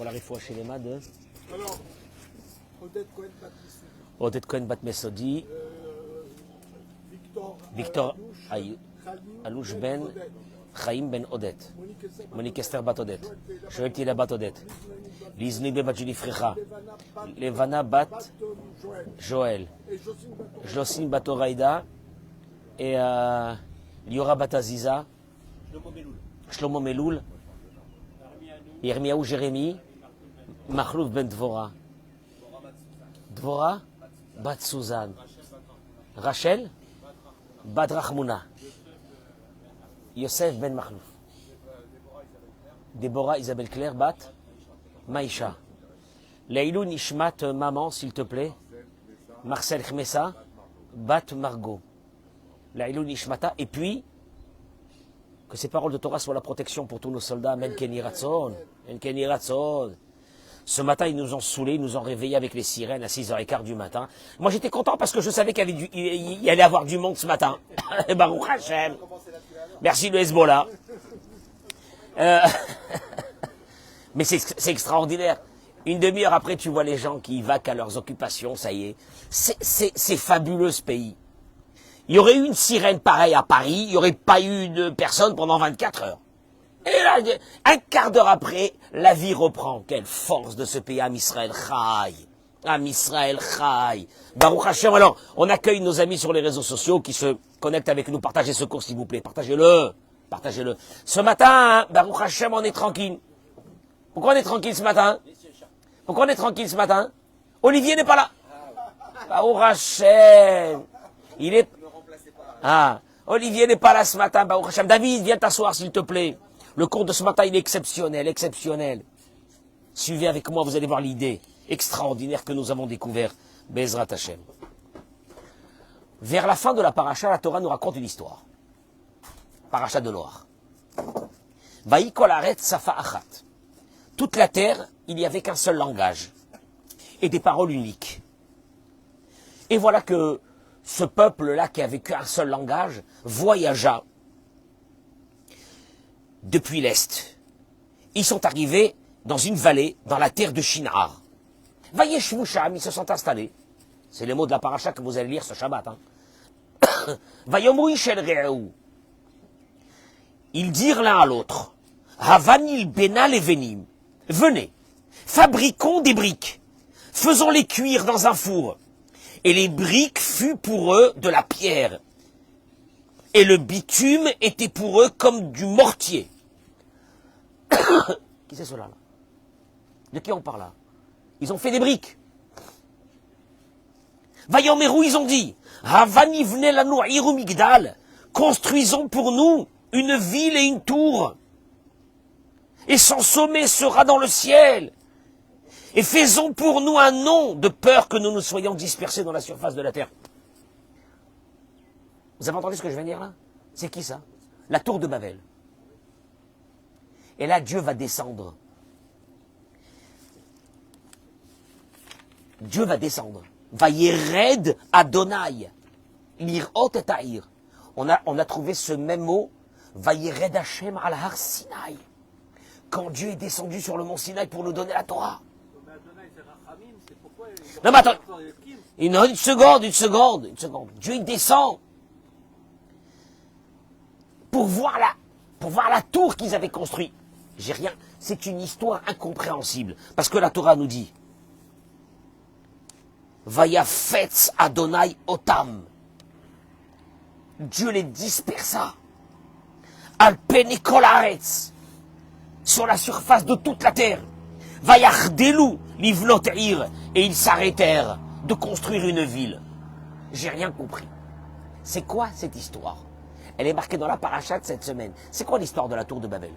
pour la réfoua chez les mains de Alors, Odette Cohen Batmissou, Odette Cohen Batmesodi, Victor Alouche Ben Odette, Chaim Ben Odette, Monique Esther Bat Odette, Joël Joël Tila Bat Odette, Liznube Bat Julie Frecha, Levana Levana Bat Joël Joël, et Jocelyne Baton. Jocelyne Bat Oraïda et Liora Bat Aziza, Shlomo Meloul, Yirmiyahu Jérémy, Mahlouf Ben Dvora, Dvora Bat Suzanne, Rachel Bat Rachmouna, Yosef Ben Mahlouf, Déborah Isabelle Claire Bat Maïcha, Leilou Nishmat Maman, s'il te plaît, Marcel Khmessa Bat Margot, Leilou Nishmata, et puis que ces paroles de Torah soient la protection pour tous nos soldats. Amen Keni Ratzon. Amen Keni Ratzon. Ce matin, ils nous ont saoulés, ils nous ont réveillés avec les sirènes à 6h15 du matin. Moi, j'étais content parce que je savais qu'il y allait avoir du monde ce matin. Baruch Hashem. Merci le Hezbollah. Mais c'est extraordinaire. Une demi-heure après, tu vois les gens qui vaquent à leurs occupations, ça y est. C'est fabuleux ce pays. Il y aurait eu une sirène pareille à Paris, il n'y aurait pas eu de personne pendant 24 heures. Et là, un quart d'heure après, la vie reprend. Quelle force de ce pays, Am Israël Chai. Am Israël Chai. Baruch Hashem. Alors, on accueille nos amis sur les réseaux sociaux qui se connectent avec nous. Partagez ce cours, s'il vous plaît. Partagez-le. Partagez-le. Ce matin, Baruch Hashem, on est tranquille. Pourquoi on est tranquille ce matin? Pourquoi on est tranquille ce matin? Olivier n'est pas là. Baruch Hashem. Il est... Ah, Olivier n'est pas là ce matin, Baruch Hashem. David, viens t'asseoir, s'il te plaît. Le cours de ce matin, il est exceptionnel, exceptionnel. Suivez avec moi, vous allez voir l'idée extraordinaire que nous avons découvert. Bezrat Hashem. Vers la fin de la paracha, la Torah nous raconte une histoire. Paracha de Noach. Vaïkol aret safa achat. Toute la terre, il n'y avait qu'un seul langage. Et des paroles uniques. Et voilà que ce peuple-là, qui avait qu'un seul langage, voyagea depuis l'Est. Ils sont arrivés dans une vallée, dans la terre de Shinar. Vayeshvusham, ils se sont installés. C'est les mots de la paracha que vous allez lire ce Shabbat. Vayomru shel re'eu. Ils dirent l'un à l'autre, Havanil bena levenim. Venez, fabriquons des briques. Faisons-les cuire dans un four. Et les briques furent pour eux de la pierre. Et le bitume était pour eux comme du mortier. Qui c'est cela là? De qui on parle là? Ils ont fait des briques. Vayomeru, ils ont dit, Havani venez la noirou migdal. Construisons pour nous une ville et une tour. Et son sommet sera dans le ciel. Et faisons pour nous un nom de peur que nous nous soyons dispersés dans la surface de la terre. Vous avez entendu ce que je viens de dire là? C'est qui ça? La tour de Babel. Et là, Dieu va descendre. Dieu va descendre. Va yered Adonai. Lirot et ta'ir. On a trouvé ce même mot. Va yered Hashem al har Sinai. Quand Dieu est descendu sur le mont Sinaï pour nous donner la Torah. Non mais attends, une seconde. Dieu il descend pour voir la tour qu'ils avaient construite. J'ai rien, c'est une histoire incompréhensible. Parce que la Torah nous dit Vayafetz Adonai Otam. Dieu les dispersa. Alpeni kol haaretz. Sur la surface de toute la terre. Vayachdelu livnot ir. Et ils s'arrêtèrent de construire une ville. J'ai rien compris. C'est quoi cette histoire? Elle est marquée dans la paracha de cette semaine. C'est quoi l'histoire de la tour de Babel?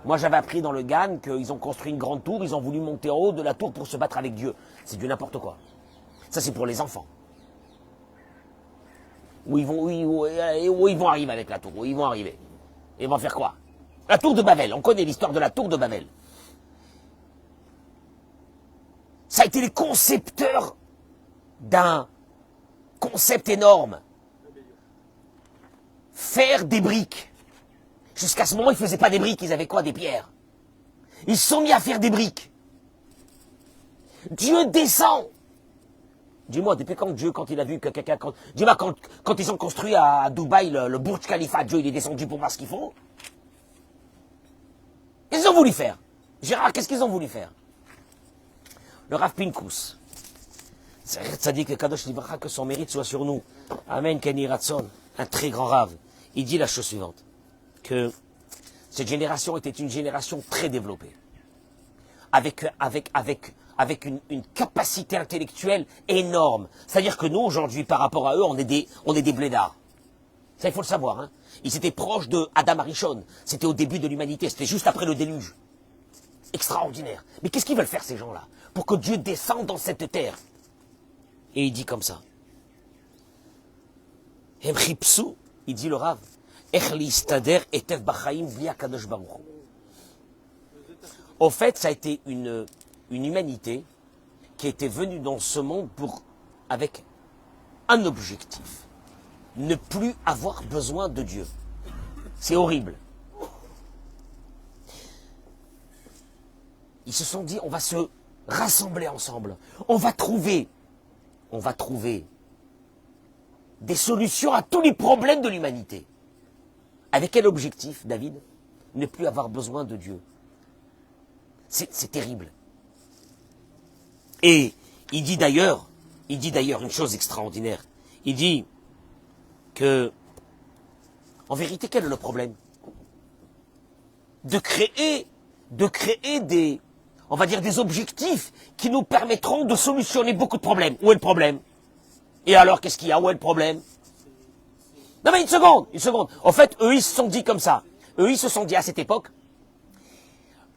Moi j'avais appris dans le Gan qu'ils ont construit une grande tour, ils ont voulu monter en haut de la tour pour se battre avec Dieu. C'est du n'importe quoi. Ça c'est pour les enfants. Où ils vont arriver avec la tour? Où ils vont arriver? Ils vont faire quoi? La tour de Babel, on connaît l'histoire de la tour de Babel. Ça a été les concepteurs d'un concept énorme. Faire des briques. Jusqu'à ce moment, ils ne faisaient pas des briques, ils avaient quoi? Des pierres. Ils se sont mis à faire des briques. Dieu descend. Dis-moi, depuis quand Dieu, quand il a vu que quelqu'un... Dis-moi, quand ils ont construit à Dubaï le Burj Khalifa, Dieu, il est descendu pour voir ce qu'ils font. Qu'est-ce qu'ils ont voulu faire? Gérard, qu'est-ce qu'ils ont voulu faire? Le Rav Pinkus. Ça dit que Kadosh Libracha, que son mérite soit sur nous. Amen, Kenny Ratson, un très grand Rav. Il dit la chose suivante, que cette génération était une génération très développée. Avec une capacité intellectuelle énorme. C'est-à-dire que nous, aujourd'hui, par rapport à eux, on est des blédards. Ça, il faut le savoir. Hein. Ils étaient proches de Adam Arishon. C'était au début de l'humanité. C'était juste après le déluge. Extraordinaire. Mais qu'est-ce qu'ils veulent faire, ces gens-là? Pour que Dieu descende dans cette terre. Et il dit comme ça. Emchipsou, il dit le Rav. Au fait, ça a été une humanité qui était venue dans ce monde avec un objectif. Ne plus avoir besoin de Dieu. C'est horrible. Ils se sont dit, on va se rassembler ensemble. On va trouver des solutions à tous les problèmes de l'humanité. Avec quel objectif, David? Ne plus avoir besoin de Dieu. C'est terrible. Et il dit d'ailleurs une chose extraordinaire. Il dit que, en vérité, quel est le problème? De créer des, on va dire, des objectifs qui nous permettront de solutionner beaucoup de problèmes. Où est le problème? Et alors, qu'est-ce qu'il y a? Où est le problème? Non mais une seconde. En fait, eux, ils se sont dit comme ça. Eux, ils se sont dit à cette époque,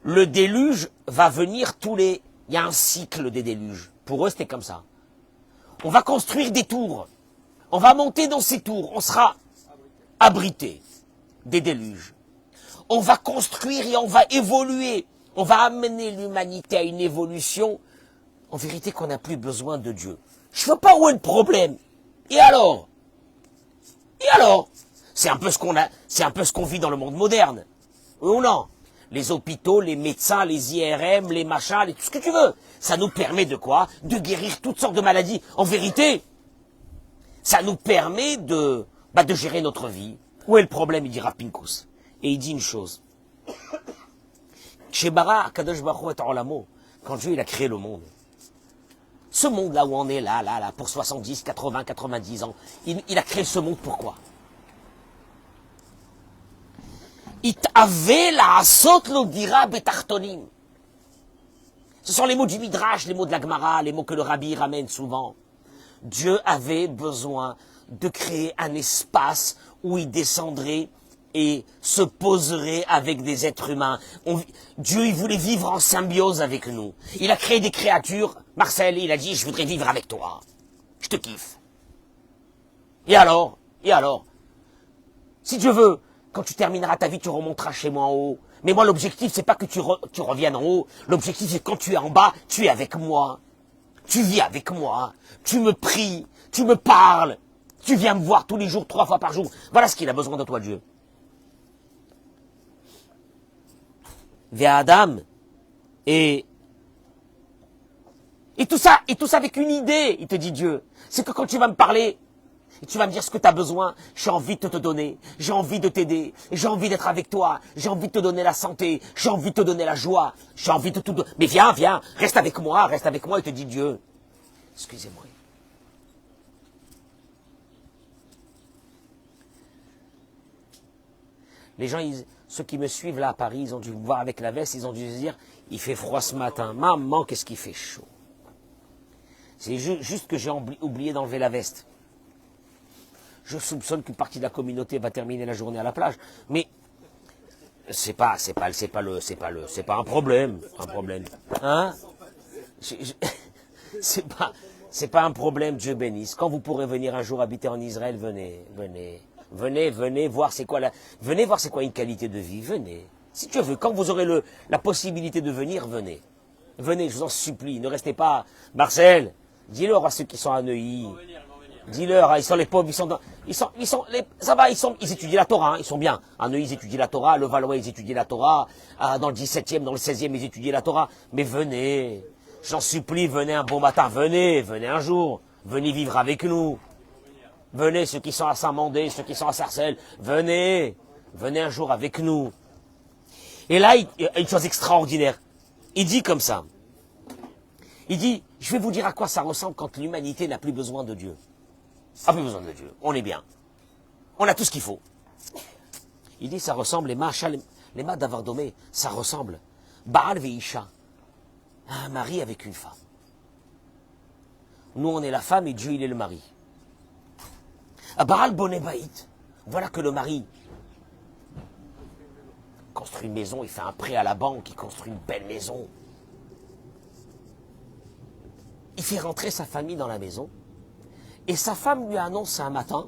le déluge va venir il y a un cycle des déluges. Pour eux, c'était comme ça. On va construire des tours. On va monter dans ces tours. On sera abrité des déluges. On va construire et on va évoluer. On va amener l'humanité à une évolution. En vérité, qu'on n'a plus besoin de Dieu. Je ne vois pas où est le problème. Et alors? C'est un peu ce qu'on vit dans le monde moderne. Oui ou non? Les hôpitaux, les médecins, les IRM, les machins, tout ce que tu veux. Ça nous permet de quoi? De guérir toutes sortes de maladies. En vérité, ça nous permet de gérer notre vie. Où est le problème? Il dit Rav Pinkus. Et il dit une chose. Chez Bara, Kadosh Baruch Hu et Olamo, quand Dieu il a créé le monde, ce monde-là où on est là, pour 70, 80, 90 ans, il a créé ce monde pourquoi? Ce sont les mots du Midrash, les mots de la Gemara, les mots que le Rabbi ramène souvent. Dieu avait besoin de créer un espace où il descendrait et se poserait avec des êtres humains. Dieu, il voulait vivre en symbiose avec nous. Il a créé des créatures. Marcel, il a dit, je voudrais vivre avec toi. Je te kiffe. Et alors? Si Dieu veut, quand tu termineras ta vie, tu remonteras chez moi en haut. Mais moi, l'objectif, c'est pas que tu reviennes en haut. L'objectif, c'est que quand tu es en bas, tu es avec moi. Tu vis avec moi. Tu me pries. Tu me parles. Tu viens me voir tous les jours, 3 fois par jour. Voilà ce qu'il a besoin de toi, Dieu. Vers Adam. Et tout ça avec une idée, il te dit Dieu. C'est que quand tu vas me parler, et tu vas me dire ce que tu as besoin, j'ai envie de te donner, j'ai envie de t'aider, j'ai envie d'être avec toi, j'ai envie de te donner la santé, j'ai envie de te donner la joie, j'ai envie de tout donner. Mais viens, reste avec moi, il te dit Dieu. Excusez-moi. Les gens, ceux qui me suivent là à Paris, ils ont dû me voir avec la veste, ils ont dû se dire, il fait froid ce matin. Maman, qu'est-ce qu'il fait chaud. C'est juste que j'ai oublié d'enlever la veste. Je soupçonne qu'une partie de la communauté va terminer la journée à la plage. Mais c'est pas un problème. Hein? C'est pas un problème, Dieu bénisse. Quand vous pourrez venir un jour habiter en Israël, venez. Venez voir c'est quoi une qualité de vie, venez. Si Dieu veut, quand vous aurez la possibilité de venir, venez. Venez, je vous en supplie, ne restez pas. Marcel, dis-leur à ceux qui sont à Neuilly. Dis-leur, hein, ils sont les pauvres, ça va, ils étudient la Torah, hein, ils sont bien. À Neuilly, ils étudient la Torah, à Levallois, ils étudient la Torah, dans le 17e, dans le 16e, ils étudient la Torah. Mais venez, j'en supplie, venez un bon matin, venez un jour, venez vivre avec nous. Venez, ceux qui sont à Saint-Mandé, ceux qui sont à Sarcelles, venez un jour avec nous. Et là, il y a une chose extraordinaire. Il dit comme ça. Il dit, je vais vous dire à quoi ça ressemble quand l'humanité n'a plus besoin de Dieu. A plus besoin de Dieu. On est bien. On a tout ce qu'il faut. Il dit, ça ressemble, les mains d'Avardomé, ça ressemble. Baal veisha. Un mari avec une femme. Nous, on est la femme et Dieu, il est le mari. Baal boné baït. Voilà que le mari construit une maison, il fait un prêt à la banque, il construit une belle maison. Il fait rentrer sa famille dans la maison. Et sa femme lui annonce un matin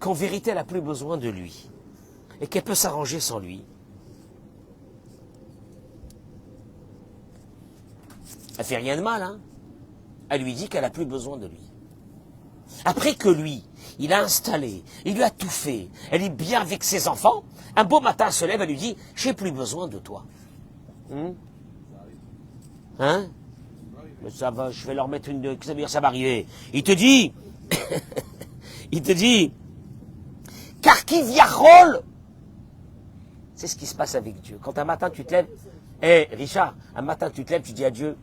qu'en vérité, elle n'a plus besoin de lui. Et qu'elle peut s'arranger sans lui. Elle fait rien de mal, hein. Elle lui dit qu'elle n'a plus besoin de lui. Après que lui, il a installé, il lui a tout fait, elle est bien avec ses enfants, un beau matin, elle se lève, elle lui dit, j'ai plus besoin de toi. Hein? Mais ça va, je vais leur mettre une... Ça veut dire, ça va arriver. Il te dit, car qui viarole. C'est ce qui se passe avec Dieu. Quand un matin tu te lèves, Richard, un matin tu te lèves, tu dis à Dieu,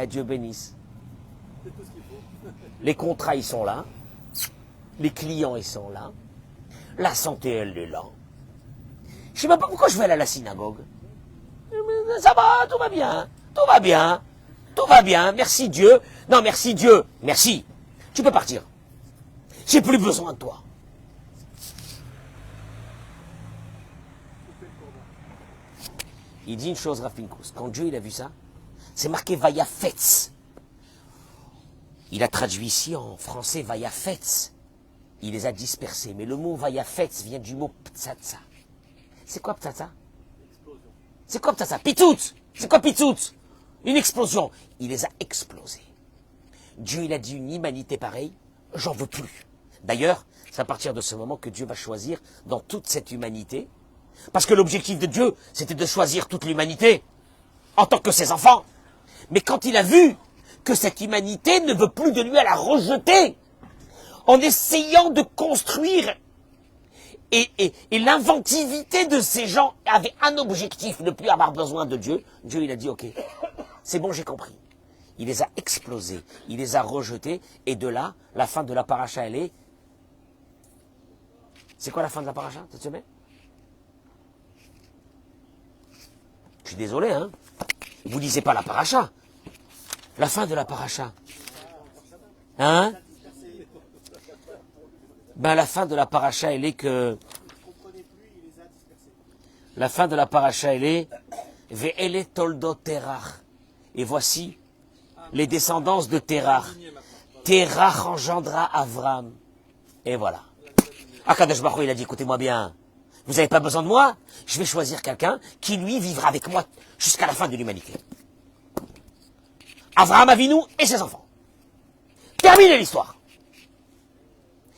Dieu bénisse. Les contrats, ils sont là. Les clients, ils sont là. La santé, elle est là. Je ne sais même pas pourquoi je vais aller à la synagogue. Ça va, tout va bien. Tout va bien. Tout va bien. Merci Dieu. Non, merci Dieu. Merci. Tu peux partir. J'ai plus besoin de toi. Il dit une chose, Rav Pinkus. Quand Dieu il a vu ça, c'est marqué Vayafetz. Il a traduit ici en français Vayafetz. Il les a dispersés. Mais le mot Vayafetz vient du mot Ptsatsa. C'est quoi Ptsatsa? C'est quoi Ptsatsa? Pitout. C'est quoi Pitout? Une explosion. Il les a explosés. Dieu, il a dit une humanité pareille, j'en veux plus. D'ailleurs, c'est à partir de ce moment que Dieu va choisir dans toute cette humanité. Parce que l'objectif de Dieu, c'était de choisir toute l'humanité en tant que ses enfants. Mais quand il a vu que cette humanité ne veut plus de lui, elle a rejeté en essayant de construire. Et l'inventivité de ces gens avait un objectif, ne plus avoir besoin de Dieu. Dieu, il a dit, ok, c'est bon, j'ai compris. Il les a explosés, il les a rejetés, et de là, la fin de la paracha, elle est... C'est quoi la fin de la paracha cette semaine? Je suis désolé, hein. Vous lisez pas la paracha. La fin de la paracha. Hein? Ben, la fin de la paracha, elle est que... La fin de la paracha, elle est... Ve'ele toldot Terach. Et voici les descendants de Terach. Terach engendra Avram. Et voilà. Akadosh Baruch Hu, il a dit, écoutez-moi bien. Vous n'avez pas besoin de moi? Je vais choisir quelqu'un qui, lui, vivra avec moi jusqu'à la fin de l'humanité. Avraham Avinu et ses enfants. Terminez l'histoire.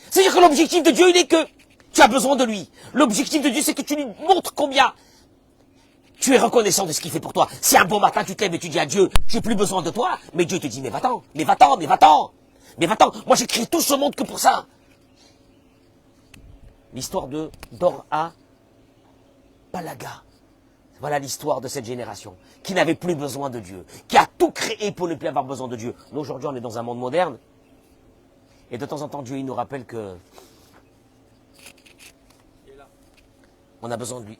C'est-à-dire que l'objectif de Dieu, il est que tu as besoin de lui. L'objectif de Dieu, c'est que tu lui montres combien tu es reconnaissant de ce qu'il fait pour toi. Si un bon matin, tu te lèves et tu dis à Dieu, j'ai plus besoin de toi, mais Dieu te dit, mais va-t'en, mais va-t'en, mais va-t'en, mais va-t'en. Moi, j'ai créé tout ce monde que pour ça. L'histoire de Dor-A Palaga. Voilà l'histoire de cette génération qui n'avait plus besoin de Dieu, qui a tout créé pour ne plus avoir besoin de Dieu. Nous, aujourd'hui, on est dans un monde moderne. Et de temps en temps, Dieu, il nous rappelle que on a besoin de lui.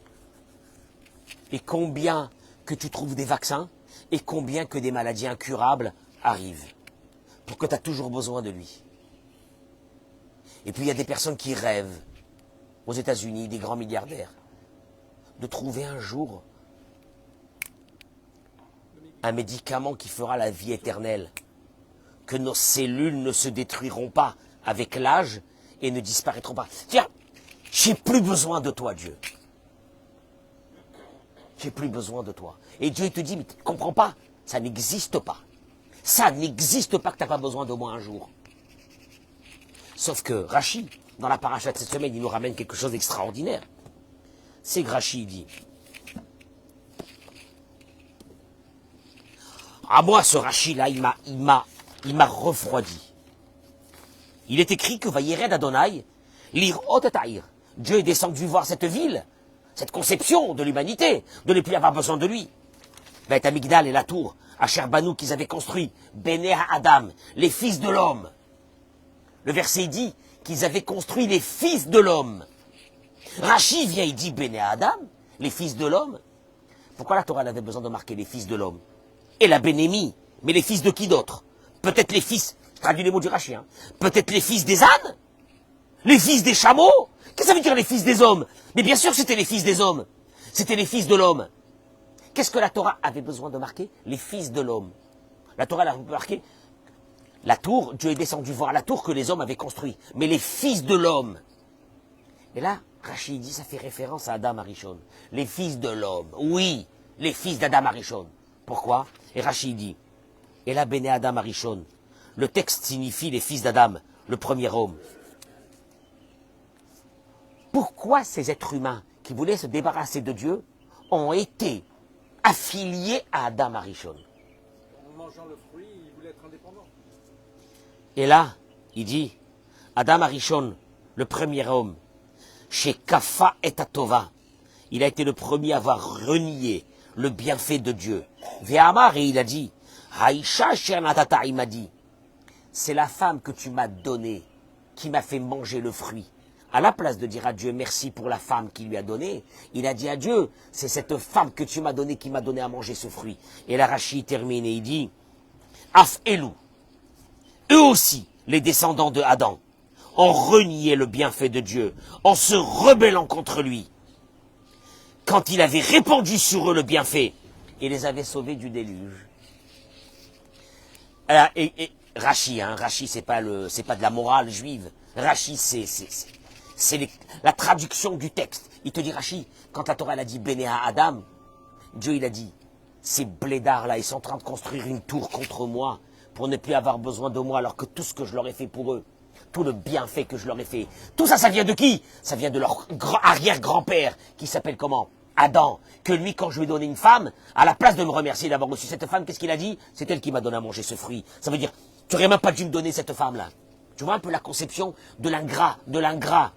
Et combien que tu trouves des vaccins, et combien que des maladies incurables arrivent, pour que tu as toujours besoin de lui. Et puis il y a des personnes qui rêvent, aux États-Unis, des grands milliardaires, de trouver un jour un médicament qui fera la vie éternelle, que nos cellules ne se détruiront pas avec l'âge et ne disparaîtront pas. Tiens, j'ai plus besoin de toi, Dieu. J'ai plus besoin de toi. Et Dieu te dit, mais tu ne comprends pas, ça n'existe pas. Ça n'existe pas que tu n'as pas besoin de moi un jour. Sauf que Rachi, dans la paracha de cette semaine, il nous ramène quelque chose d'extraordinaire. C'est que Rachi dit, à moi ce Rachi-là, il m'a refroidi. Il est écrit que Vayered Adonai, l'Irot et Taïr. Dieu est descendu voir cette ville, cette conception de l'humanité, de ne plus avoir besoin de lui. Beth Amigdal et la tour, Asher Banou qu'ils avaient construit, Béné Adam, les fils de l'homme. Le verset dit qu'ils avaient construit les fils de l'homme. Rachi vient et dit Béné Adam, les fils de l'homme. Pourquoi la Torah avait besoin de marquer les fils de l'homme? Et la Bénémie, mais les fils de qui d'autre? Peut-être les fils, je traduis les mots du Rachi, peut-être les fils des ânes? Les fils des chameaux? Qu'est-ce que ça veut dire les fils des hommes? Mais bien sûr que c'était les fils des hommes. C'était les fils de l'homme. Qu'est-ce que la Torah avait besoin de marquer? Les fils de l'homme. La Torah avait marqué la tour, Dieu est descendu voir la tour que les hommes avaient construite. Mais les fils de l'homme. Et là, Rachi dit, ça fait référence à Adam Arishon. Les fils de l'homme. Oui, les fils d'Adam Arishon. Pourquoi? Et Rachi dit, et là, Béné Adam Arishon. Le texte signifie les fils d'Adam, le premier homme. Pourquoi ces êtres humains qui voulaient se débarrasser de Dieu ont été affiliés à Adam Arishon? En mangeant le fruit, il voulait être indépendant. Et là, il dit, Adam Arishon, le premier homme, chez Kafa et Atova, il a été le premier à avoir renié le bienfait de Dieu. Véhamar, et il a dit, Haïcha Shernatata, il m'a dit, c'est la femme que tu m'as donnée qui m'a fait manger le fruit. À la place de dire à Dieu merci pour la femme qu'il lui a donnée, il a dit à Dieu, c'est cette femme que tu m'as donnée qui m'a donné à manger ce fruit. Et la Rachi termine et il dit, Af Elou, eux aussi, les descendants de Adam, ont renié le bienfait de Dieu en se rebellant contre lui. Quand il avait répandu sur eux le bienfait, il les avait sauvés du déluge. Et Rachi, Rachi, c'est pas de la morale juive. Rachi, c'est la traduction du texte. Il te dit, Rachi, quand la Torah elle a dit Béné à Adam, Dieu il a dit, ces blédards-là, ils sont en train de construire une tour contre moi pour ne plus avoir besoin de moi alors que tout ce que je leur ai fait pour eux, tout le bienfait que je leur ai fait, tout ça, ça vient de qui? Ça vient de leur arrière-grand-père qui s'appelle comment? Adam. Que lui, quand je lui ai donné une femme, à la place de me remercier d'avoir reçu cette femme, qu'est-ce qu'il a dit? C'est elle qui m'a donné à manger ce fruit. Ça veut dire, tu n'aurais même pas dû me donner cette femme-là. Tu vois un peu la conception de l'ingrat.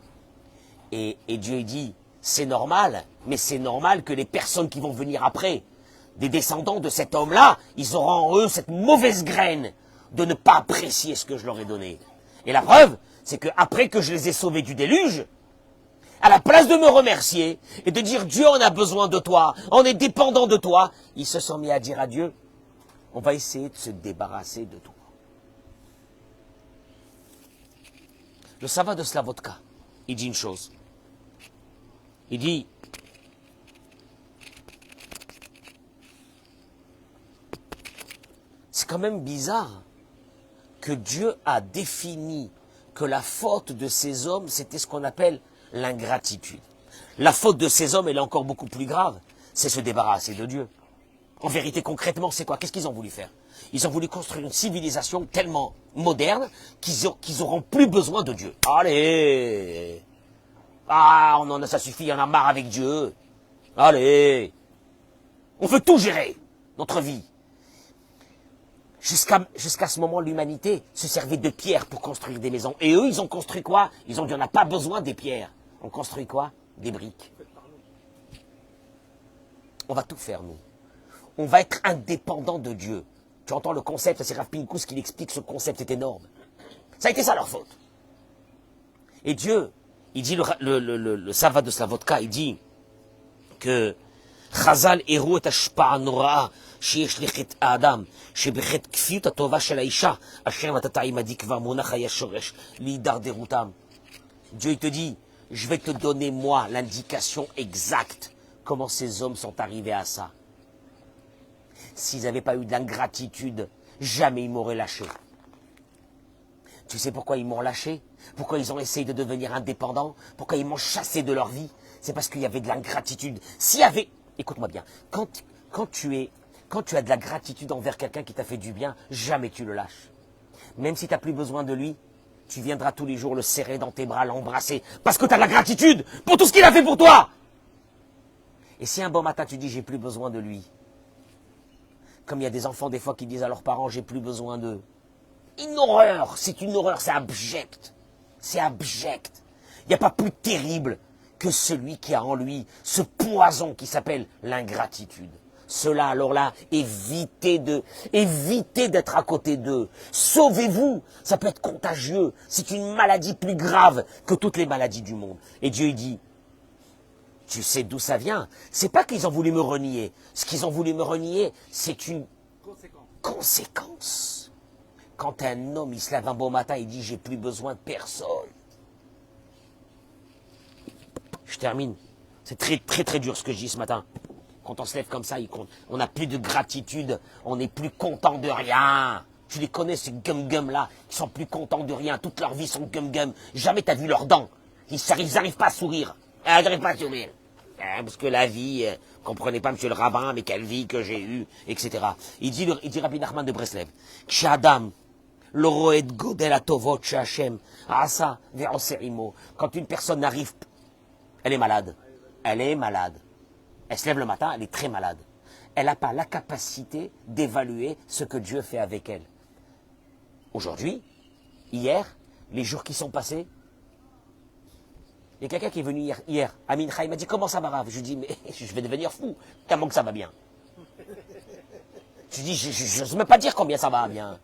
Et Dieu il dit, c'est normal, mais c'est normal que les personnes qui vont venir après, des descendants de cet homme-là, ils auront en eux cette mauvaise graine de ne pas apprécier ce que je leur ai donné. Et la preuve, c'est que après que je les ai sauvés du déluge, à la place de me remercier et de dire Dieu, on a besoin de toi, on est dépendant de toi, ils se sont mis à dire à Dieu, on va essayer de se débarrasser de toi. Le Sava de Slavotka, il dit une chose. Il dit, c'est quand même bizarre que Dieu a défini que la faute de ces hommes, c'était ce qu'on appelle l'ingratitude. La faute de ces hommes, elle est encore beaucoup plus grave, c'est se débarrasser de Dieu. En vérité, concrètement, c'est quoi? Qu'est-ce qu'ils ont voulu faire? Ils ont voulu construire une civilisation tellement moderne qu'ils auront plus besoin de Dieu. Allez! Ah, ça suffit, on en a marre avec Dieu. Allez! On veut tout gérer, notre vie. Jusqu'à ce moment, l'humanité se servait de pierres pour construire des maisons. Et eux, ils ont construit quoi? Ils ont dit, on n'a pas besoin des pierres. On construit quoi? Des briques. On va tout faire, nous. On va être indépendant de Dieu. Tu entends le concept, c'est Rav Pinkus qui explique ce concept, c'est énorme. Ça a été ça leur faute. Et Dieu, il dit, le Sava de Slavotka, il dit que Chazal Eru et Ashpa'a Nora'a שיש לחטא האדם, שבחטא כפיות הטובה של האישה, אשר נתת עמדי כבר מונח היה שורש להידרדרותם. Dieu il te dit, je vais te donner moi l'indication exacte comment ces hommes sont arrivés à ça. S'ils n'avaient pas eu d'ingratitude, jamais ils m'auraient lâché. Tu sais pourquoi ils m'ont lâché? Pourquoi ils ont essayé de devenir indépendants? Pourquoi ils m'ont chassé de leur vie? C'est parce qu'il y avait de l'ingratitude. S'il y avait, écoute-moi bien, quand tu as de la gratitude envers quelqu'un qui t'a fait du bien, jamais tu le lâches. Même si tu n'as plus besoin de lui, tu viendras tous les jours le serrer dans tes bras, l'embrasser, parce que tu as de la gratitude pour tout ce qu'il a fait pour toi. Et si un bon matin tu dis j'ai plus besoin de lui, comme il y a des enfants des fois qui disent à leurs parents j'ai plus besoin d'eux, une horreur, c'est une horreur, c'est abject, c'est abject. Il n'y a pas plus terrible que celui qui a en lui ce poison qui s'appelle l'ingratitude. Cela, alors là, évitez d'être à côté d'eux. Sauvez-vous. Ça peut être contagieux. C'est une maladie plus grave que toutes les maladies du monde. Et Dieu, il dit, tu sais d'où ça vient? C'est pas qu'ils ont voulu me renier. Ce qu'ils ont voulu me renier, c'est une conséquence. Quand un homme, il se lève un beau matin, il dit, j'ai plus besoin de personne. Je termine. C'est très, très, très dur ce que je dis ce matin. Quand on se lève comme ça, on n'a plus de gratitude, on n'est plus content de rien. Tu les connais, ces gum-gum-là, qui sont plus contents de rien. Toute leur vie sont gum-gum. Jamais tu as vu leurs dents. Ils n'arrivent pas à sourire. Ils n'arrivent pas à sourire. Parce que la vie, comprenez pas, monsieur le rabbin, mais quelle vie que j'ai eue, etc. Il dit Rabbi Nachman de Breslev, K'shadam, l'oroed godel atovot she'Hashem, asa ve'ose'imo. Quand une personne n'arrive, elle est malade. Elle est malade. Elle se lève le matin, elle est très malade. Elle n'a pas la capacité d'évaluer ce que Dieu fait avec elle. Aujourd'hui, hier, les jours qui sont passés, il y a quelqu'un qui est venu hier à Mincha, il m'a dit, comment ça va, Rav? Je lui dis, mais je vais devenir fou, tellement que ça va bien. Je lui dis, je n'ose même pas dire combien ça va bien.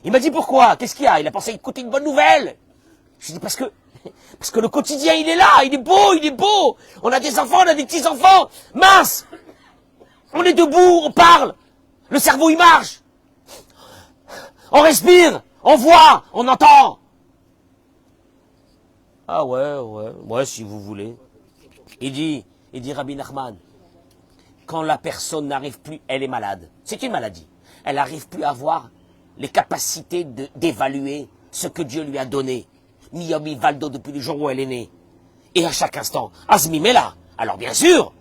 Il m'a dit, pourquoi? Qu'est-ce qu'il y a? Il a pensé écouter une bonne nouvelle. Je lui dis, parce que le quotidien, il est là, il est beau, il est beau. On a des enfants, on a des petits-enfants. Mince! On est debout, on parle. Le cerveau, il marche. On respire, on voit, on entend. Ah ouais, si vous voulez. Il dit Rabbi Nachman, quand la personne n'arrive plus, elle est malade. C'est une maladie. Elle n'arrive plus à avoir les capacités d'évaluer ce que Dieu lui a donné. Miyomi Valdo depuis le jour où elle est née. Et à chaque instant, Azmi Mela. Alors bien sûr,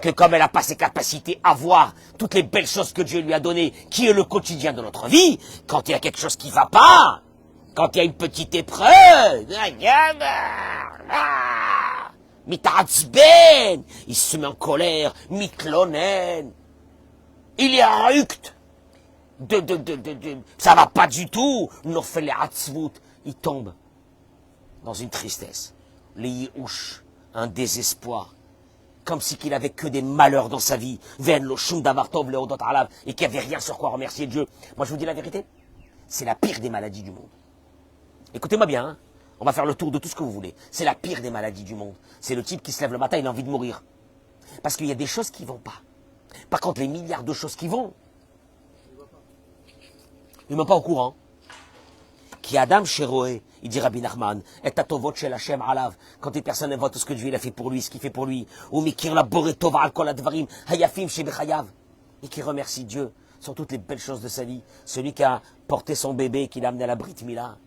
que comme elle n'a pas ses capacités à voir toutes les belles choses que Dieu lui a données, qui est le quotidien de notre vie, quand il y a quelque chose qui ne va pas, quand il y a une petite épreuve, mit'atzben, il se met en colère, mitlonen, il est arruct, ça va pas du tout, il tombe dans une tristesse, les yiouch, un désespoir, comme si qu'il avait que des malheurs dans sa vie, et qu'il n'y avait rien sur quoi remercier Dieu. Moi je vous dis la vérité, c'est la pire des maladies du monde. Écoutez-moi bien, hein. On va faire le tour de tout ce que vous voulez. C'est la pire des maladies du monde. C'est le type qui se lève le matin, il a envie de mourir. Parce qu'il y a des choses qui ne vont pas. Par contre, les milliards de choses qui vont, il ne met pas au courant. Qui Adam Sheroé, il dit Rabbi Nachman, et tatovot shel Hashem alav. Quand une personne voit tout ce que Dieu il a fait pour lui, ce qu'il fait pour lui, ou mikir la boretova al kol advarim hayafim shebechayav, et qui remercie Dieu sur toutes les belles choses de sa vie. Celui qui a porté son bébé, qui l'a amené à la Brit Mila.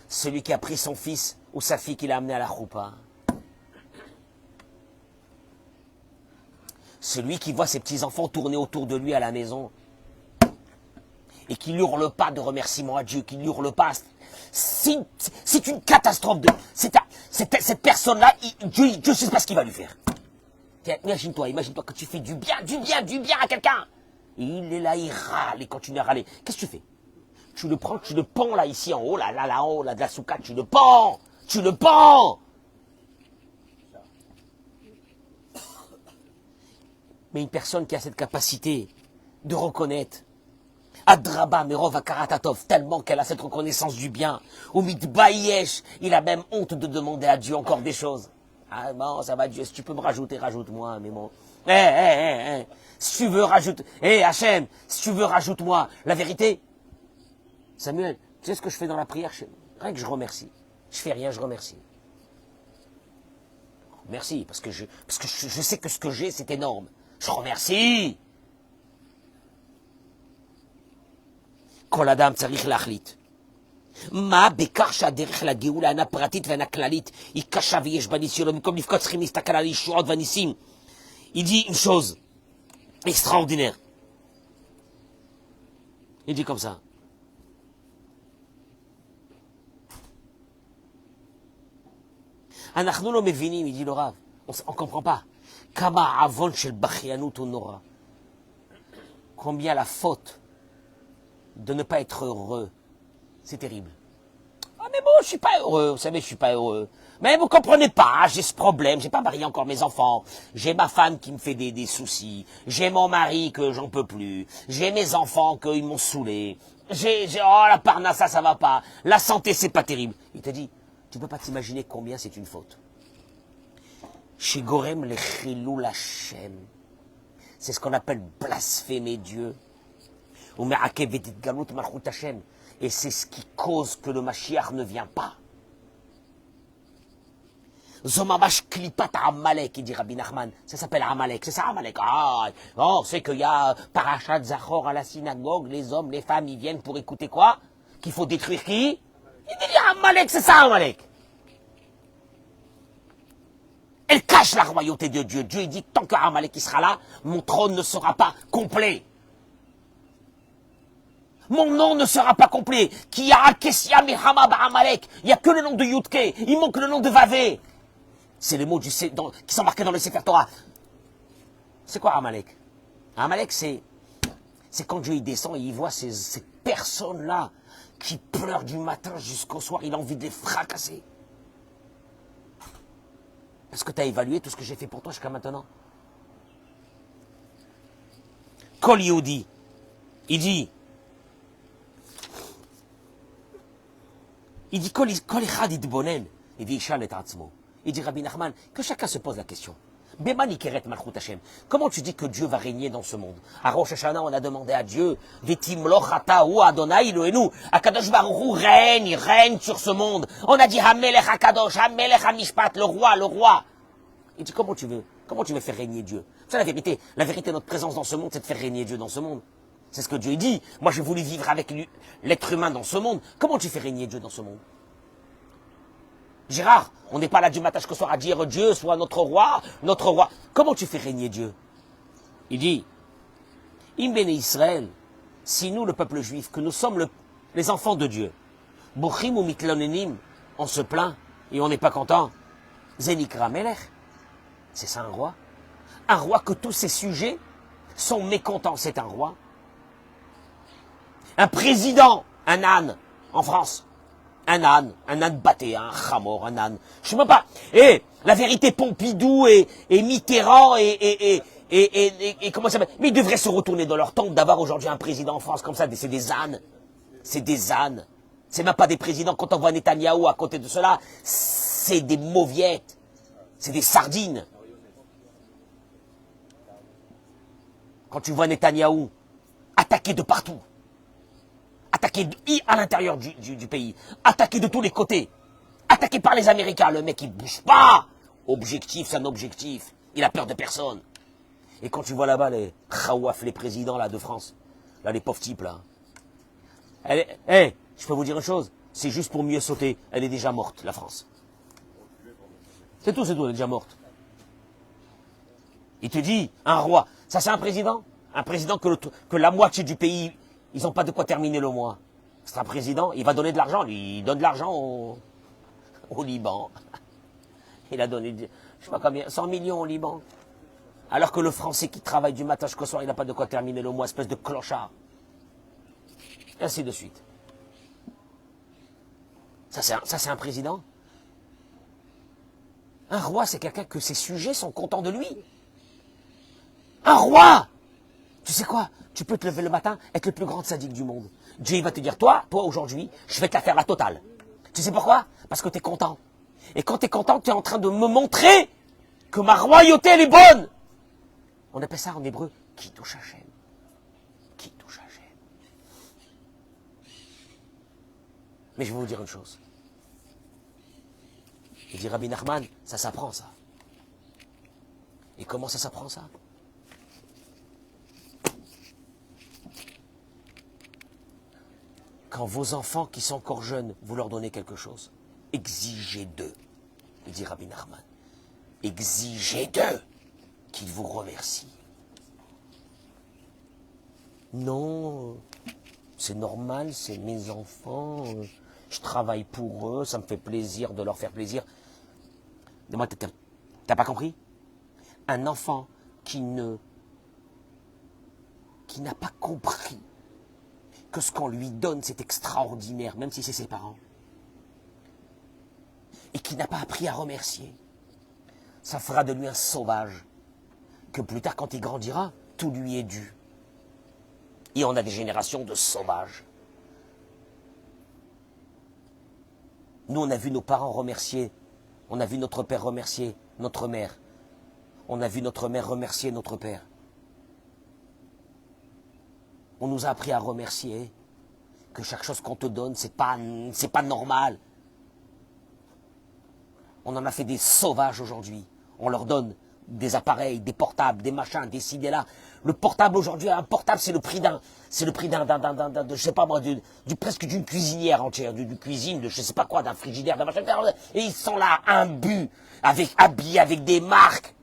Celui qui a pris son fils ou sa fille qui l'a amené à la choupa. Celui qui voit ses petits-enfants tourner autour de lui à la maison et qui n'hurle pas de remerciement à Dieu, qui n'hurle pas. C'est une catastrophe. Cette personne-là, Dieu ne sait pas ce qu'il va lui faire. Imagine-toi que tu fais du bien à quelqu'un. Et il est là, il râle, il continue à râler. Qu'est-ce que tu fais? Tu le prends, tu le pends là, ici en haut, là en haut, là de la soukha, tu le pends. Mais une personne qui a cette capacité de reconnaître, Adraba Merov Akaratatov, tellement qu'elle a cette reconnaissance du bien, ou Mitbayesh, il a même honte de demander à Dieu encore des choses. Ah bon, ça va Dieu, si tu peux me rajouter, rajoute-moi, mais bon. Si tu veux, rajoute. Hachem, si tu veux, rajoute-moi. La vérité, Samuel, tu sais ce que je fais dans la prière? Rien que je remercie. Je fais rien, je remercie. Merci, parce que je sais que ce que j'ai, c'est énorme. Je remercie. Kol adam tzarich lachlit. Ma bekar shaderech la geoula ana pratit v'ana klalit. Il kasha v'yesh banisyolom comme l'ifkot tzrim nistakal al yishuot v'anisim. Il dit une chose extraordinaire. Il dit comme ça. אנחנו לא מבינים, il dit le Rav. On ne comprend pas. כמה העוון של בכיינות הוא נורא. Combien la faute de ne pas être heureux. C'est terrible. Ah mais bon, je suis pas heureux, vous savez, je suis pas heureux. Mais vous comprenez pas, j'ai ce problème, j'ai pas marié encore mes enfants. J'ai ma femme qui me fait des soucis. J'ai mon mari que j'en peux plus. J'ai mes enfants qu'ils m'ont saoulé. Oh la parnassa, ça va pas. La santé, c'est pas terrible. Il t'a dit, tu peux pas t'imaginer combien c'est une faute. Chez Gorem le Chilul Hashem. C'est ce qu'on appelle blasphémer Dieu. Et c'est ce qui cause que le Mashiach ne vient pas. Zomamash klipat Amalek, il dit Rabbi Nachman. Ça s'appelle Amalek, c'est ça Amalek. Ah, oh, c'est qu'il y a Parashat Zachor à la synagogue, les hommes, les femmes, ils viennent pour écouter quoi? Qu'il faut détruire qui? Il dit Amalek, c'est ça Amalek. Elle cache la royauté de Dieu. Dieu dit, tant qu'Amalek qui sera là, mon trône ne sera pas complet. Mon nom ne sera pas complet. Il n'y a que le nom de Yudke. Il manque le nom de Vavé. C'est les mots qui sont marqués dans le Sefer Torah. C'est quoi Amalek? Amalek, c'est quand Dieu il descend et il voit ces personnes-là qui pleurent du matin jusqu'au soir. Il a envie de les fracasser. Est-ce que tu as évalué tout ce que j'ai fait pour toi jusqu'à maintenant? Kol Yehudi, il dit Kol Echad Yitbonen, il dit Ishal et Atzmo. Il dit Rabbi Nachman, que chacun se pose la question. Bema Nikeret Malchut Hashem. Comment tu dis que Dieu va régner dans ce monde? À Rosh Hashanah, on a demandé à Dieu, Vetimloch Ata'u Adonai Eloheinu. Akadosh Baruch Hu règne sur ce monde. On a dit Hamelech Akadosh, Hamelech Hamishpat, le roi. Il dit comment tu veux faire régner Dieu? C'est la vérité. La vérité de notre présence dans ce monde, c'est de faire régner Dieu dans ce monde. C'est ce que Dieu dit. Moi, j'ai voulu vivre avec l'être humain dans ce monde. Comment tu fais régner Dieu dans ce monde? Gérard, on n'est pas là du matin jusqu'au soir à dire Dieu soit notre roi. Comment tu fais régner Dieu? Il dit, Im Bene Israël, si nous, le peuple juif, que nous sommes les enfants de Dieu, Bochim ou Mitlonenim, on se plaint et on n'est pas content. Zenikra Melech, c'est ça un roi? Un roi que tous ses sujets sont mécontents, c'est un roi. Un président, un âne, en France. Un âne batté, un chamor, un âne. Je sais même pas. Et la vérité, Pompidou et Mitterrand et comment ça s'appelle? Mais ils devraient se retourner dans leur temple d'avoir aujourd'hui un président en France comme ça. C'est des ânes. C'est des ânes. C'est même pas des présidents. Quand on voit Netanyahou à côté de cela, c'est des mauviettes. C'est des sardines. Quand tu vois Netanyahou attaqué de partout, attaqué à l'intérieur du pays, attaqué de tous les côtés, attaqué par les Américains, le mec il bouge pas. Objectif, c'est un objectif. Il a peur de personne. Et quand tu vois là-bas les Khawaf, les présidents là de France, là les pauvres types là, je peux vous dire une chose, c'est juste pour mieux sauter. Elle est déjà morte, la France. C'est tout, elle est déjà morte. Il te dit, un roi, ça c'est un président? Un président que la moitié du pays, ils n'ont pas de quoi terminer le mois. C'est un président, il va donner de l'argent, lui, il donne de l'argent au Liban. Il a donné, je sais pas combien, 100 millions au Liban. Alors que le Français qui travaille du matin jusqu'au soir, il n'a pas de quoi terminer le mois, espèce de clochard. Et ainsi de suite. Ça c'est un président? Un roi, c'est quelqu'un que ses sujets sont contents de lui. Un roi! Tu sais quoi? Tu peux te lever le matin, être le plus grand sadique du monde. Dieu va te dire, toi aujourd'hui, je vais te la faire la totale. Tu sais pourquoi? Parce que tu es content. Et quand tu es content, tu es en train de me montrer que ma royauté, elle est bonne. On appelle ça en hébreu, Kiddush Hashem. Kiddush Hashem. Mais je vais vous dire une chose. Il dit Rabbi Nachman, ça s'apprend ça. Et comment ça s'apprend ça? Quand vos enfants qui sont encore jeunes, vous leur donnez quelque chose, exigez d'eux, il dit Rabbi Nachman, exigez d'eux qu'ils vous remercient. Non, C'est normal, c'est mes enfants, je travaille pour eux, ça me fait plaisir de leur faire plaisir. Dis-moi, t'as pas compris? Un enfant qui n'a pas compris que ce qu'on lui donne, c'est extraordinaire, même si c'est ses parents, et qui n'a pas appris à remercier, ça fera de lui un sauvage, que plus tard, quand il grandira, tout lui est dû. Et on a des générations de sauvages. Nous, on a vu nos parents remercier, on a vu notre père remercier notre mère, on a vu notre mère remercier notre père. On nous a appris à remercier, que chaque chose qu'on te donne, c'est pas normal. On en a fait des sauvages aujourd'hui. On leur donne des appareils, des portables, des machins, des ci, des là. Le portable aujourd'hui, un portable, c'est le prix je sais pas moi, presque d'une cuisinière entière, d'une cuisine, de je sais pas quoi, d'un frigidaire, d'un machin. Et ils sont là, imbus, habillés avec des marques.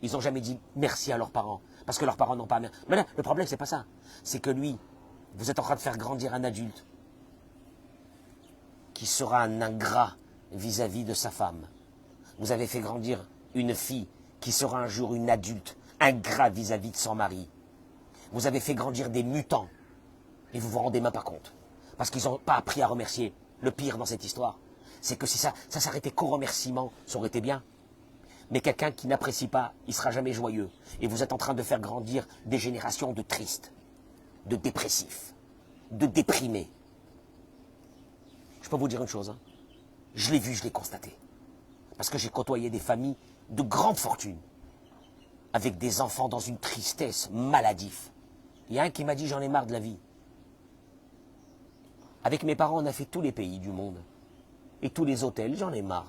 Ils n'ont jamais dit merci à leurs parents, parce que leurs parents n'ont pas. Mais là, le problème, c'est pas ça. C'est que lui, vous êtes en train de faire grandir un adulte qui sera un ingrat vis-à-vis de sa femme. Vous avez fait grandir une fille qui sera un jour une adulte, ingrat vis-à-vis de son mari. Vous avez fait grandir des mutants et vous vous rendez même pas compte. Parce qu'ils n'ont pas appris à remercier. Le pire dans cette histoire, c'est que si ça s'arrêtait qu'au remerciement, ça aurait été bien. Mais quelqu'un qui n'apprécie pas, il sera jamais joyeux. Et vous êtes en train de faire grandir des générations de tristes, de dépressifs, de déprimés. Je peux vous dire une chose, hein. Je l'ai vu, je l'ai constaté. Parce que j'ai côtoyé des familles de grande fortune, avec des enfants dans une tristesse maladive. Il y a un qui m'a dit, j'en ai marre de la vie. Avec mes parents, on a fait tous les pays du monde. Et tous les hôtels, j'en ai marre.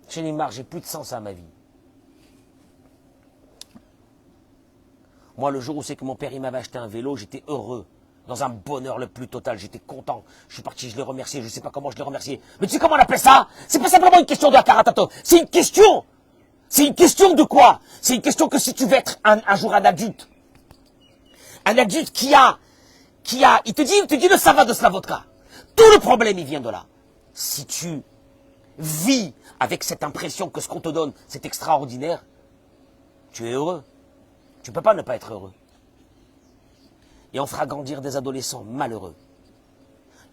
J'en ai marre, j'ai plus de sens à ma vie. Moi, le jour où c'est que mon père il m'avait acheté un vélo, j'étais heureux. Dans un bonheur le plus total, j'étais content. Je suis parti, je l'ai remercié, je ne sais pas comment je l'ai remercié. Mais tu sais comment on appelle ça? C'est pas simplement une question de la Karatato. C'est une question. C'est une question de quoi? C'est une question que si tu veux être un jour un adulte qui a, il te dit le sava de Slavotka. Tout le problème, il vient de là. Si tu vis avec cette impression que ce qu'on te donne, c'est extraordinaire, tu es heureux. Tu ne peux pas ne pas être heureux. Et on fera grandir des adolescents malheureux.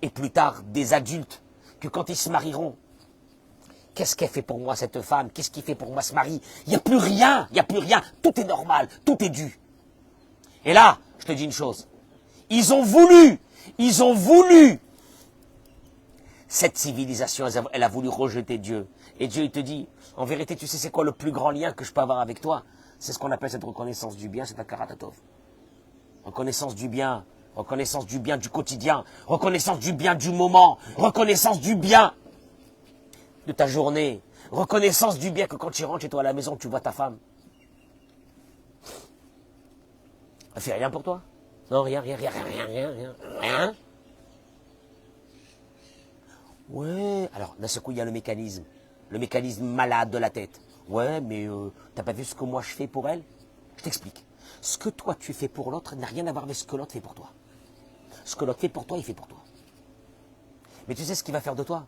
Et plus tard, des adultes, que quand ils se marieront, qu'est-ce qu'elle fait pour moi cette femme? Qu'est-ce qu'il fait pour moi ce mari? Il n'y a plus rien, il n'y a plus rien. Tout est normal, tout est dû. Et là, je te dis une chose. Ils ont voulu. Cette civilisation, elle a voulu rejeter Dieu. Et Dieu, il te dit, en vérité, tu sais c'est quoi le plus grand lien que je peux avoir avec toi? C'est ce qu'on appelle cette reconnaissance du bien, c'est un karatatov. Reconnaissance du bien du quotidien, reconnaissance du bien du moment, reconnaissance du bien de ta journée, reconnaissance du bien que quand tu rentres chez toi à la maison, tu vois ta femme. Elle fait rien pour toi? Non, rien. Ouais, alors d'un seul coup, il y a le mécanisme malade de la tête. Ouais, mais t'as pas vu ce que moi je fais pour elle? Je t'explique. Ce que toi tu fais pour l'autre n'a rien à voir avec ce que l'autre fait pour toi. Ce que l'autre fait pour toi, il fait pour toi. Mais tu sais ce qu'il va faire de toi?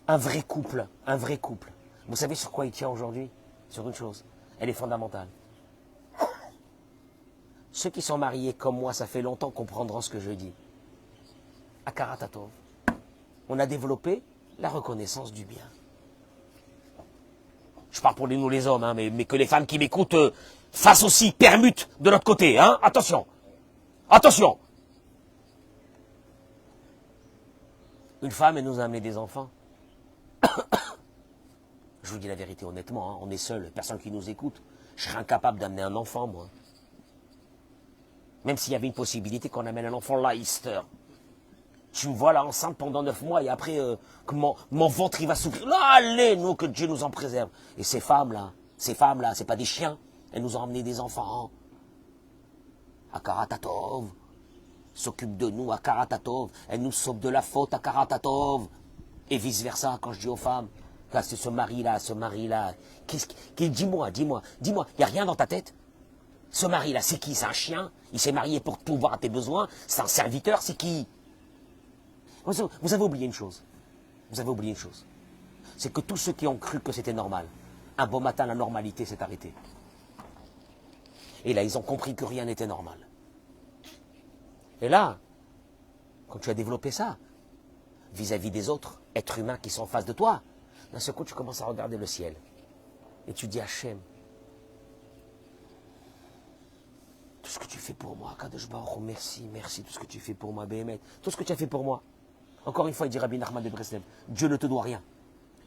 Un vrai couple. Vous savez sur quoi il tient aujourd'hui? Sur une chose. Elle est fondamentale. Ceux qui sont mariés comme moi, ça fait longtemps comprendront ce que je dis. À Karatatov, on a développé la reconnaissance du bien. Je parle pour nous les hommes, hein, mais que les femmes qui m'écoutent fassent aussi, permutent de l'autre côté. Hein. Attention. Une femme, elle nous a amené des enfants. Je vous dis la vérité honnêtement, hein, on est seul, personne qui nous écoute. Je serais incapable d'amener un enfant, moi. Même s'il y avait une possibilité qu'on amène un enfant là, Easter. Tu me vois là enceinte pendant 9 mois et après que mon ventre il va s'ouvrir. Là, allez, nous, que Dieu nous en préserve. Et ces femmes-là, c'est pas des chiens. Elles nous ont emmené des enfants. À Karatatov. S'occupe de nous à Karatatov. Elles nous sauvent de la faute à Karatatov. Et vice-versa, quand je dis aux femmes, là, c'est ce mari-là. Dis-moi. Il n'y a rien dans ta tête? Ce mari-là, c'est qui? C'est un chien? Il s'est marié pour pouvoir à tes besoins? C'est un serviteur? C'est qui? Vous avez oublié une chose. Vous avez oublié une chose. C'est que tous ceux qui ont cru que c'était normal, un beau matin, la normalité s'est arrêtée. Et là, ils ont compris que rien n'était normal. Et là, quand tu as développé ça, vis-à-vis des autres êtres humains qui sont en face de toi, d'un seul coup, tu commences à regarder le ciel. Et tu dis, Hachem, tout ce que tu fais pour moi, Kadosh Baruch Hu, merci, merci, tout ce que tu fais pour moi, Béhémet, tout ce que tu as fait pour moi. Encore une fois, il dit Rabbi Nachman de Breslev, Dieu ne te doit rien.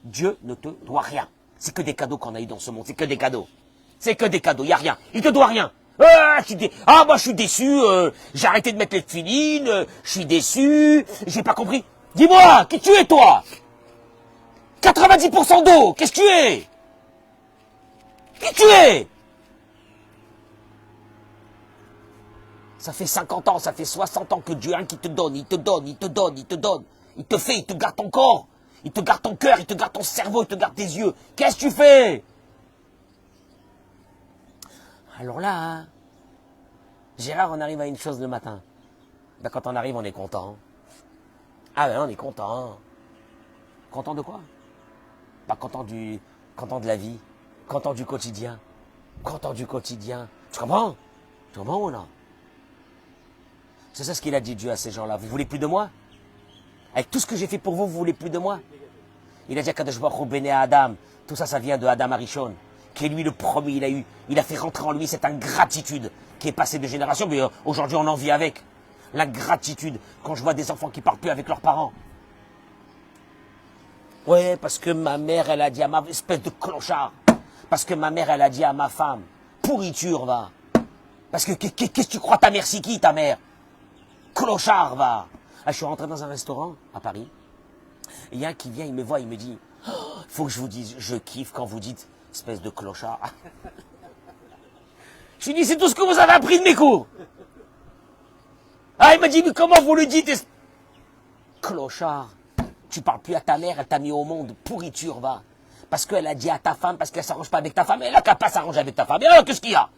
Dieu ne te doit rien. C'est que des cadeaux qu'on a eu dans ce monde, c'est que des cadeaux. C'est que des cadeaux, il n'y a rien. Il te doit rien. Moi je suis déçu, j'ai arrêté de mettre les tefilines, je suis déçu, j'ai pas compris. Dis-moi, qui tu es toi? 90% d'eau, qu'est-ce que tu es? Qui tu es? Ça fait 50 ans, ça fait 60 ans que Dieu est un qui te donne, il te donne, il te donne, il te donne. Il te fait, il te garde ton corps, il te garde ton cœur, il te garde ton cerveau, il te garde tes yeux. Qu'est-ce que tu fais? Alors là, hein, Gérard, on arrive à une chose le matin. Ben, quand on arrive, on est content. Ah ben on est content. Content de quoi? Pas content de la vie, content du quotidien. Content du quotidien. Tu comprends? Tu comprends ou non? C'est ça ce qu'il a dit Dieu à ces gens-là. Vous voulez plus de moi? Avec tout ce que j'ai fait pour vous, vous voulez plus de moi? Il a dit à Kadosh Baruch Hu Béné Adam. Tout ça, ça vient de Adam Arishon, qui est lui le premier. Il a fait rentrer en lui cette ingratitude qui est passée de génération. Mais aujourd'hui, on en vit avec. L'ingratitude. Quand je vois des enfants qui parlent plus avec leurs parents. Ouais, parce que ma mère, elle a dit à ma... Espèce de clochard. Parce que ma mère, elle a dit à ma femme. Pourriture, va. Parce que qu'est-ce que tu crois, ta mère, c'est qui, ta mère? Clochard, va. Ah, je suis rentré dans un restaurant à Paris. Et il y a un qui vient, il me voit, il me dit, oh, faut que je vous dise, je kiffe quand vous dites, espèce de clochard. Je lui dis, c'est tout ce que vous avez appris de mes cours. Ah, il m'a dit, mais comment vous le dites? Clochard. Tu parles plus à ta mère, elle t'a mis au monde, pourriture, va. Parce qu'elle a dit à ta femme, parce qu'elle s'arrange pas avec ta femme, elle a qu'à pas s'arranger avec ta femme. Et alors, qu'est-ce qu'il y a?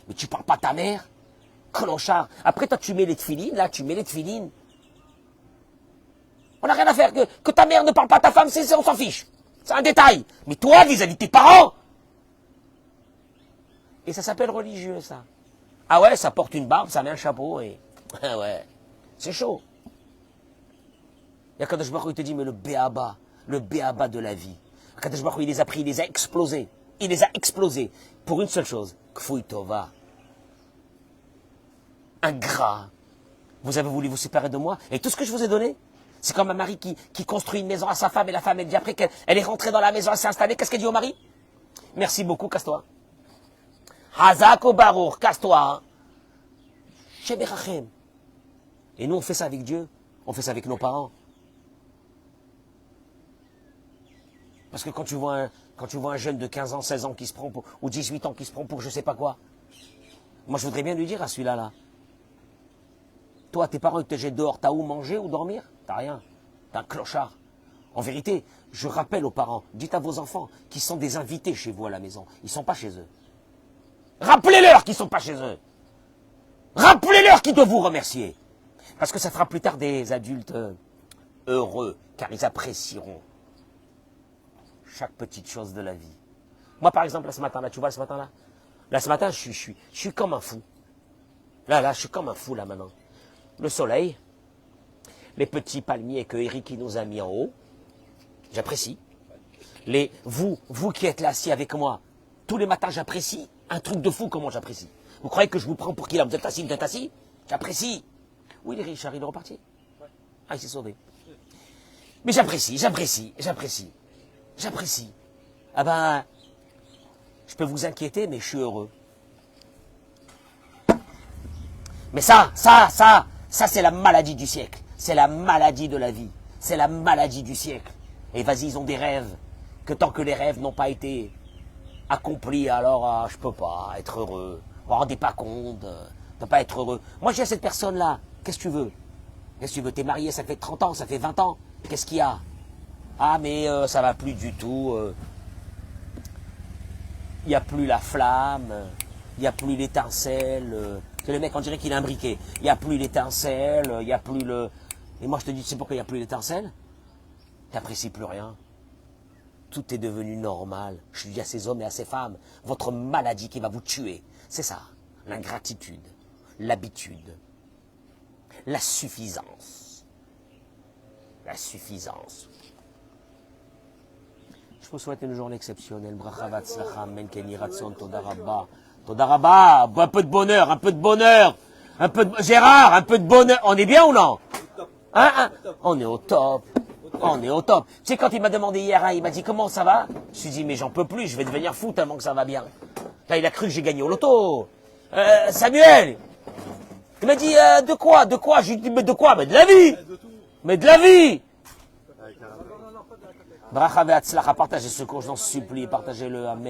Mais tu parles pas à ta mère? Clochard. Après, toi, tu mets les tefilines, là, tu mets les tefilines. On n'a rien à faire. Que ta mère ne parle pas à ta femme, on s'en fiche. C'est un détail. Mais toi, vis-à-vis de tes parents. Et ça s'appelle religieux, ça. Ah ouais, ça porte une barbe, ça met un chapeau et... Ah ouais, c'est chaud. Et Akadosh Baruch Hu, il te dit, mais le béaba de la vie. Akadosh Baruch Hu, il les a pris, il les a explosés. Il les a explosés. Pour une seule chose. Kfouy Tova. Ingrat. Vous avez voulu vous séparer de moi. Et tout ce que je vous ai donné, c'est comme un mari qui construit une maison à sa femme et la femme, elle dit après qu'elle est rentrée dans la maison, elle s'est installée. Qu'est-ce qu'elle dit au mari? Merci beaucoup, casse-toi. Hazako Baruch, casse-toi. Sheberachem. Et nous, on fait ça avec Dieu. On fait ça avec nos parents. Parce que quand tu vois un jeune de 15 ans, 16 ans qui se prend pour, ou 18 ans qui se prend pour je sais pas quoi, moi je voudrais bien lui dire à celui-là, là, toi, tes parents, ils te jettent dehors, t'as où manger ou dormir? T'as rien. T'es un clochard. En vérité, je rappelle aux parents, dites à vos enfants qu'ils sont des invités chez vous à la maison. Ils ne sont pas chez eux. Rappelez-leur qu'ils ne sont pas chez eux. Rappelez-leur qu'ils doivent vous remercier. Parce que ça fera plus tard des adultes heureux, car ils apprécieront chaque petite chose de la vie. Moi, par exemple, là, ce matin-là, tu vois, ce matin-là, ce matin, je suis comme un fou. Là, je suis comme un fou, là, maintenant. Le soleil, les petits palmiers que Eric nous a mis en haut, j'apprécie. Vous qui êtes là, assis avec moi, tous les matins, j'apprécie. Un truc de fou, comment j'apprécie. Vous croyez que je vous prends pour qui, là? Vous êtes assis? J'apprécie. Oui, il est Richard, il est reparti. Ah, il s'est sauvé. Mais j'apprécie. Ah ben, je peux vous inquiéter, mais je suis heureux. Mais ça, c'est la maladie du siècle. C'est la maladie de la vie. C'est la maladie du siècle. Et vas-y, ils ont des rêves. Que tant que les rêves n'ont pas été accomplis, alors je peux pas être heureux. Vous vous rendez pas compte de pas être heureux. Moi, j'ai cette personne-là. Qu'est-ce que tu veux? Qu'est-ce que tu veux? T'es marié, ça fait 30 ans, ça fait 20 ans. Qu'est-ce qu'il y a? Ah, mais ça va plus du tout. Il n'y a plus la flamme. il n'y a plus l'étincelle. Que le mec, on dirait qu'il a un briquet. Il n'y a plus l'étincelle, il n'y a plus le... Et moi, je te dis, tu sais pourquoi il n'y a plus l'étincelle? Tu n'apprécies plus rien. Tout est devenu normal. Je dis à ces hommes et à ces femmes, votre maladie qui va vous tuer, c'est ça. L'ingratitude, l'habitude, la suffisance. La suffisance. Je vous souhaite une journée exceptionnelle. Bracha v'atzlacha, men ken yirah tzon, toda rabba. Toda rabba, un peu de bonheur, un peu de bonheur. Un peu de... Gérard, un peu de bonheur. On est bien ou non? Hein? On est au top. On est au top. Tu sais, quand il m'a demandé hier, hein, il m'a dit comment ça va? Je me suis dit, mais j'en peux plus, je vais devenir fou tellement que ça va bien. Là, il a cru que j'ai gagné au loto. Samuel, il m'a dit, de quoi? De quoi? Je lui ai dit, mais de quoi? Mais de la vie. Mais de la vie. Bracha ve'atzlacha, partagez ce cours, je t'en supplie, partagez-le. Amen.